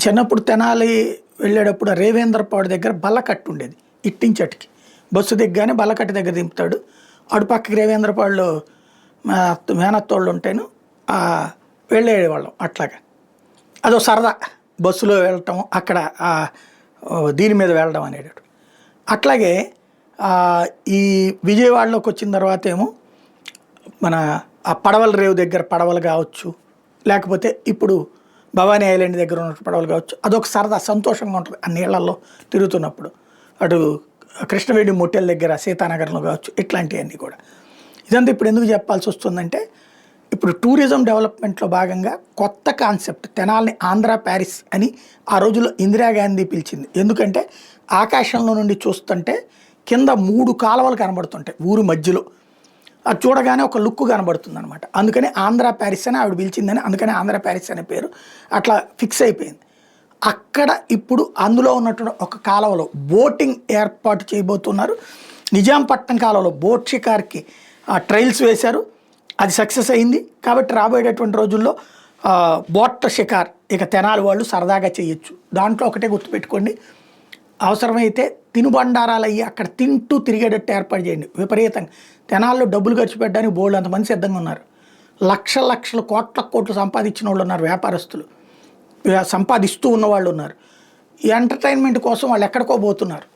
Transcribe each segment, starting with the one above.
చిన్నప్పుడు తెనాలి వెళ్ళేటప్పుడు రేవేంద్రపాడు దగ్గర బల్లకట్టు ఉండేది, ఇట్టించటికి బస్సు దిగ్గానే బల్లకట్టు దగ్గర దింపుతాడు. అటు పక్కకి రేవేంద్రపాడులో మా మేనత్తోళ్ళు ఉంటేను వెళ్ళేవాళ్ళం అట్లాగా. అదో సరదా, బస్సులో వెళ్ళటం, అక్కడ దీని మీద వెళ్ళడం అనేటట్టు. అట్లాగే ఈ విజయవాడలోకి వచ్చిన తర్వాత ఏమో మన ఆ పడవల రేవు దగ్గర పడవలు కావచ్చు, లేకపోతే ఇప్పుడు భవానీ ఐలాండ్ దగ్గర ఉన్న పడవలు కావచ్చు, అదొక సరదా, సంతోషంగా ఉంటుంది ఆ నీళ్ళల్లో తిరుగుతున్నప్పుడు. అటు కృష్ణవేణి మొట్టెల దగ్గర సీతానగరంలో కావచ్చు, ఇట్లాంటివన్నీ కూడా. ఇదంతా ఇప్పుడు ఎందుకు చెప్పాల్సి వస్తుందంటే, ఇప్పుడు టూరిజం డెవలప్మెంట్లో భాగంగా కొత్త కాన్సెప్ట్ తెనాలిని ఆంధ్ర ప్యారిస్ అని ఆ రోజుల్లో ఇందిరాగాంధీ పిలిచింది. ఎందుకంటే ఆకాశంలో నుండి చూస్తుంటే కింద 3 కాలువలు కనబడుతుంటాయి ఊరు మధ్యలో. అది చూడగానే ఒక లుక్ కనబడుతుంది అనమాట. అందుకని ఆంధ్ర ప్యారిస్ అని ఆవిడ పిలిచిందని, అందుకని ఆంధ్ర ప్యారిస్ అనే పేరు అట్లా ఫిక్స్ అయిపోయింది. అక్కడ ఇప్పుడు అందులో ఉన్నటువంటి ఒక కాలువలో బోటింగ్ ఏర్పాటు చేయబోతున్నారు. నిజాంపట్నం కాలువలో బోట్ షికార్కి ట్రయల్స్ వేశారు, అది సక్సెస్ అయింది. కాబట్టి రాబోయేటటువంటి రోజుల్లో బోట్ షికార్ ఇక తెనాలి వాళ్ళు సరదాగా చేయొచ్చు. దాంట్లో ఒకటే గుర్తుపెట్టుకోండి, అవసరమైతే తినుబండారాలు అయ్యి అక్కడ తింటూ తిరిగేటట్టు ఏర్పాటు చేయండి. విపరీతంగా తెనాల్లో డబ్బులు ఖర్చు పెట్టడానికి బోల్డ్ అంతమంది సిద్ధంగా ఉన్నారు. లక్షల కోట్లు సంపాదించిన వాళ్ళు ఉన్నారు, వ్యాపారస్తులు సంపాదిస్తూ ఉన్నవాళ్ళు ఉన్నారు. ఈ ఎంటర్టైన్మెంట్ కోసం వాళ్ళు ఎక్కడికో పోతున్నారు,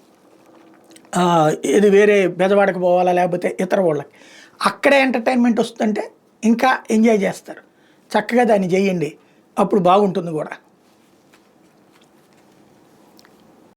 ఇది వేరే బెజవాడకి పోవాలా లేకపోతే ఇతర వాళ్ళకి. అక్కడే ఎంటర్టైన్మెంట్ వస్తుందంటే ఇంకా ఎంజాయ్ చేస్తారు. చక్కగా దాన్ని చేయండి, అప్పుడు బాగుంటుంది కూడా.